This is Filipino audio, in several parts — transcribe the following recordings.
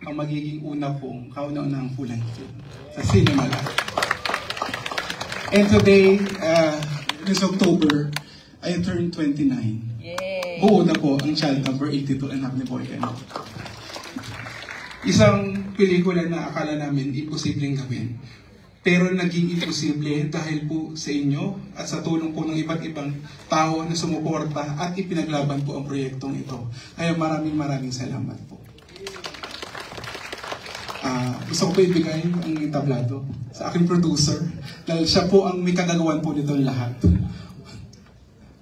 ang magiging una pong kauna-unahang full length film sa cinema lang. And today, this October, I turned 29. Yay! Buo na po ang child number 82, anak ni Boy Cano. Isang pelikula na akala namin imposibleng gawin. Pero naging imposible dahil po sa inyo at sa tulong po ng iba't ibang tao na sumuporta at ipinaglaban po ang proyektong ito. Kaya maraming salamat po. Gusto ko po ibigay ang tablado sa aking producer dahil siya po ang may kagagawan po nito lahat.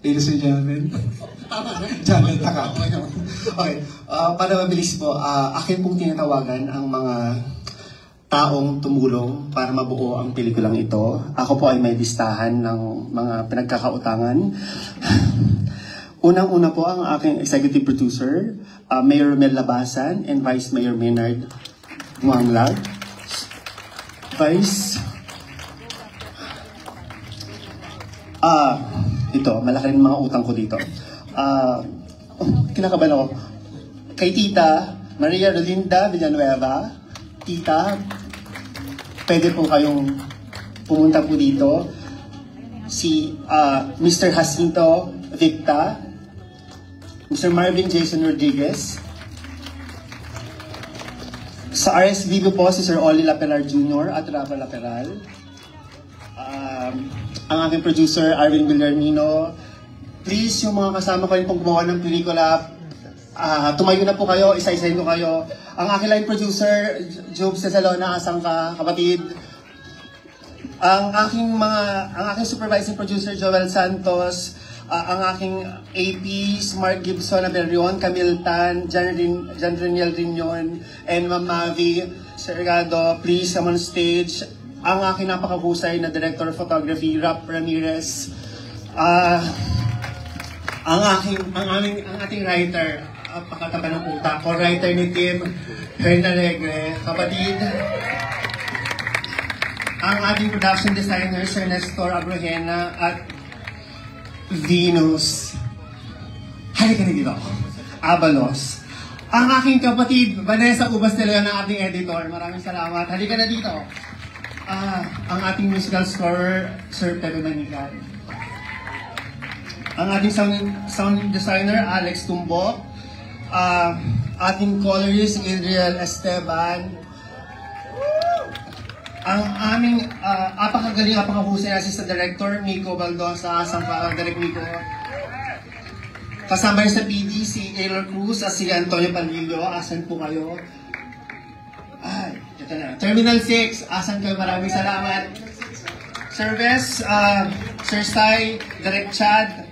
Ladies and gentlemen, Janel Takato. Okay, para mabilis po, akin pong tinatawagan ang mga taong tumulong para mabuo ang pelikulang ito. Ako po ay may listahan ng mga pinagkakautangan. Unang-una po ang aking executive producer, Mayor Mel Labasan and Vice Mayor Maynard Muanglag. Ito, malaki rin mga utang ko dito. Kinakabahan ako. Kay Tita Maria Rolinda Villanueva, Tita, pwede po kayong pumunta po dito. Si Mr. Jacinto Victa, Mr. Marvin Jason Rodriguez. Sa RSVP po si Sir Oli Laperal Jr. at Rafa Laperal. Ang aking producer, Arvin Villarmino. Please, yung mga kasama ko rin pong gumawa ng pelikula, tumayo na po kayo, isa-isahin ko kayo. Ang aking line producer, Job Cesalona, asang ka, kapatid. Ang aking supervising producer, Joel Santos. Ang aking APs, Mark Gibson Aberion, Camille Tan, Jan Reniel Rinion, and Ma'am Mavi Sergado. Please come on stage. Ang aking napakahusay na Director of Photography, Rap Ramirez. Ang ating writer, pakataba ng utak, co-writer ni Tim Hernalegre, kapatid. Ang ating production designer, Sir Nestor Abrojena at Venus. Halika na dito. Abalos. Ang aking kapatid, Vanessa Ubas de Leon, ang ating editor. Maraming salamat. Halika na dito. Ang ating musical scorer, Sir Pepe Manigan. Ang ating sound designer, Alex Tumbo. Ating colorist, Adriel Esteban. Ang aming apakagaling, apakahusay assistant director, Nico Baldosa, Sampa, Direk Nico. Kasama rin sa PD, si Taylor Cruz at si Antonio Palillo. Asan po kayo? Ay, ito na. Terminal 6, asan kayo? Maraming salamat. Service, Sir Sai, Direk Chad.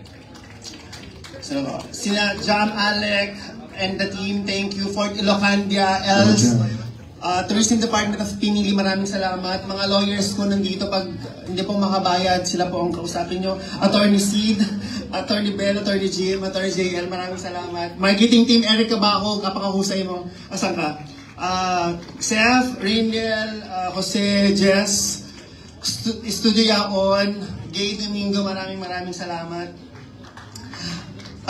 So, sila Jam Alec and the team, thank you. Fort Ilocandia, Els. Tourism Department of Pinili, maraming salamat. Mga lawyers ko nandito, pag hindi po makabayad, sila po ang kausapin nyo. Attorney Sid, Attorney Bell, Attorney Jim, Attorney JL, maraming salamat. Marketing team, Eric Cabaco, kapakahusay mo. Asan ka? Seth, Rainiel, Jose, Jess, Studio Yaon, Gay Domingo, maraming salamat.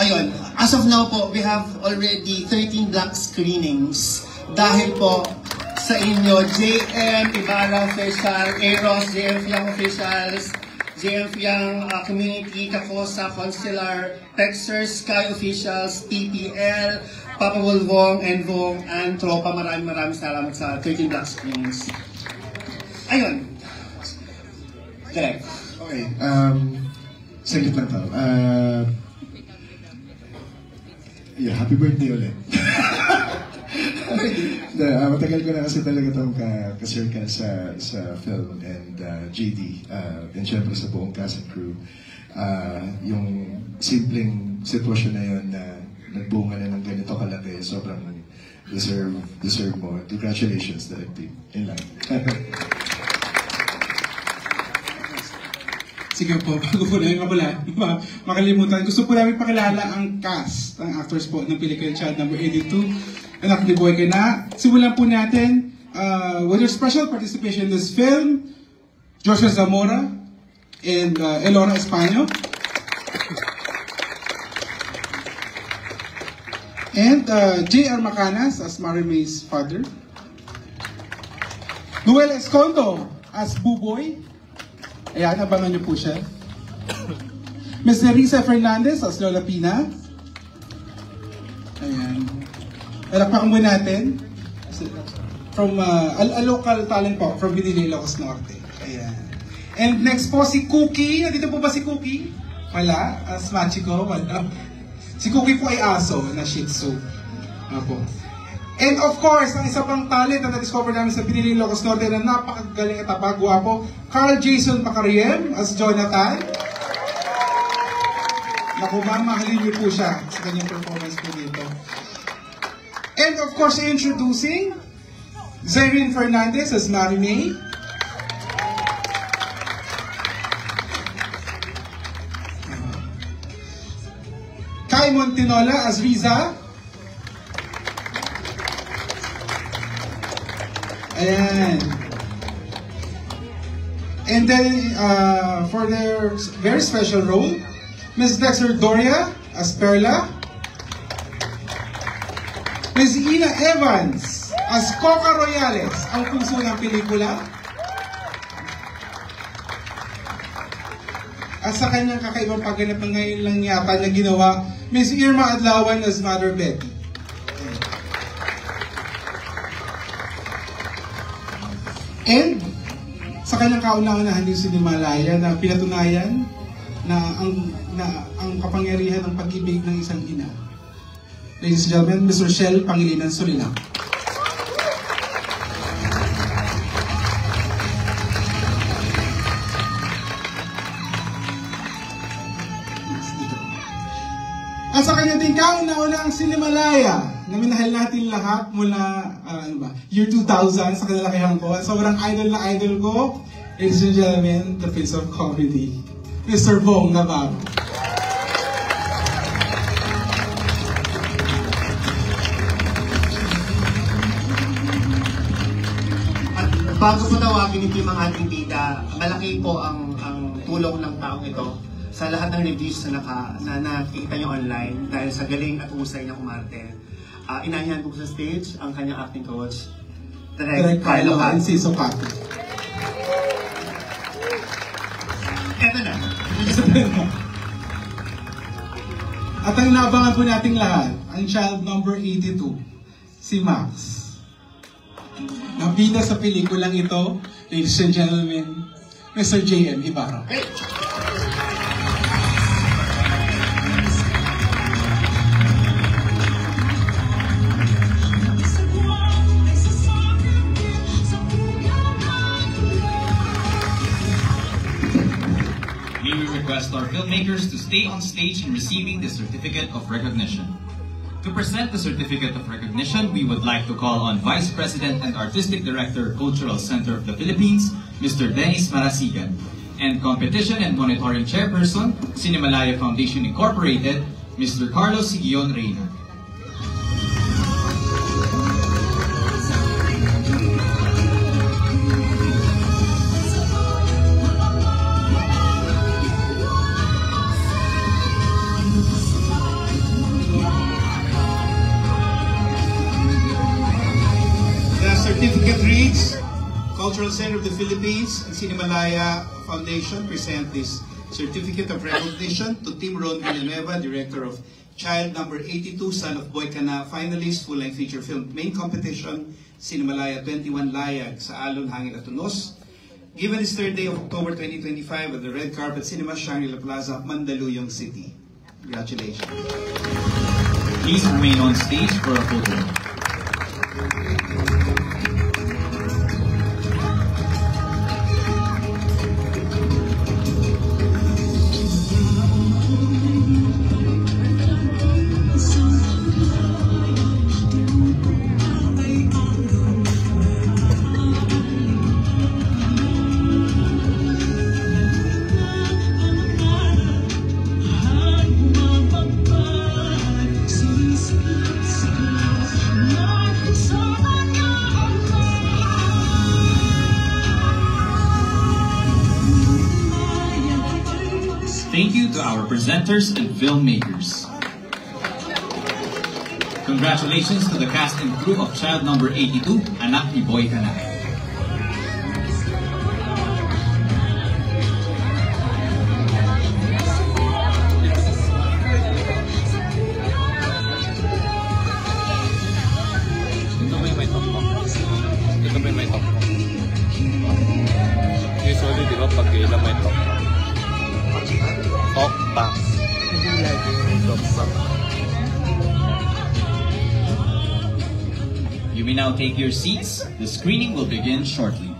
Ayun, as of now po, we have already 13 black screenings. Dahil po sa inyo, JM Ibarra Official, Eros, JM Fiang Officials, JM Fiang Community, Kakosa, Consular, Texers, Sky Officials, PPL, Papa Wolvong, and Vong, and Tropa. Maraming salamat sa 13 black screenings. Ayun. Direct. Okay, saglit lang to. Yeah, happy birthday ulit. Matagal ko na kasi talaga itong ka-circle sa film and JD and syempre sa buong cast and crew. Yung simpleng sitwasyon na yun na nagbunga na ng ganito kalaki, sobrang deserve mo. Congratulations, Directive. Yun lang. Sige po, bago po namin makalimutan, gusto po namin pakilala ang cast, ang actors po ng pelikula Child Number 82, Anak ni Boy Cano. Simulan po natin with your special participation in this film, Joshua Zamora and Elora Españo. And J.R. Macanas as Marimay's father. Noel Escondo as Buboy. Ayan, abangan niyo po siya. Ms. Nerissa Fernandez as Lola Pina. Ayan. Palakpakan mo natin. From a local talent po, from Binilay, Ilocos Norte. Ayan. And next po si Cookie. Nandito po ba si Cookie? Wala. As Machiko? Wala. Si Cookie po ay aso na Shih Tzu. Apo. And of course, ang isa pang talent na na-discover namin sa Binilay, Ilocos Norte na napakagaling at napakagwapo, Carl Jason Macariem as Jonathan. Naku, mamahalin niyo po siya sa kanyang performance po dito. And of course, introducing Zyrene Fernandez as Marimay. Kai Montinola as Riza. Ayan. And then, for their very special role, Ms. Dexter Doria as Perla. Ms. Ina Evans as Coca Royales, ang puso ng pelikula. At sa kanyang kakaibang pagganap na ngayon lang yata na ginawa, Ms. Irma Adlawan as Mother Betty. And sa kanyang kauna-unahan din si Himalaya na pinatunayan na ang kapangyarihan ng pag-ibig ng isang ina. Ladies and gentlemen, Ms. Rochelle Pangilinan Solilang. At sa kanya din kauna-una ang Sinimalaya na minahal natin lahat mula year 2000 sa kalalakihan ko. Sobrang idol na idol ko. Ladies and gentlemen, the Prince of Comedy, Mr. Bong Navarro. At bago po tawagin ito yung mga ating bida, malaki po ang tulong ng taong ito sa lahat ng reviews na nakikita nyo online dahil sa galing at husay niya umarte. Inahihan ko sa stage ang kanyang acting coach, Direk Carlo Enciso Pato. Eto na. At ang inabangan po nating lahat, ang child number 82, si Max. Nabida sa pelikulang ito, ladies and gentlemen, Mr. J.M. Ibarra. Hey. We request our filmmakers to stay on stage in receiving the Certificate of Recognition. To present the Certificate of Recognition, we would like to call on Vice President and Artistic Director, Cultural Center of the Philippines, Mr. Dennis Marasigan, and Competition and Monitoring Chairperson, Cinemalaya Foundation Incorporated, Mr. Carlos Sigion Reyna. Certificate reads, Cultural Center of the Philippines and Cinemalaya Foundation present this Certificate of Recognition to Tim Ron Villanueva, Director of Child Number 82, Son of Boy Kana, finalist, full-length feature film, main competition, Cinemalaya 21 Layag sa Alon, Hangin at Tunos. Given this 3rd day of October 2025 at the Red Carpet Cinema, Shangri-La Plaza, Mandaluyong City. Congratulations. Please remain on stage for a photo. Thank you to our presenters and filmmakers. Congratulations to the cast and crew of child number 82, Anak ni Boy Ka Na. Ito ba yung may top mo? Ito ba yung may top mo? Usually, di ba, pag ilan may top mo? Top box. Hindi lagi yung top box. You may now take your seats. The screening will begin shortly.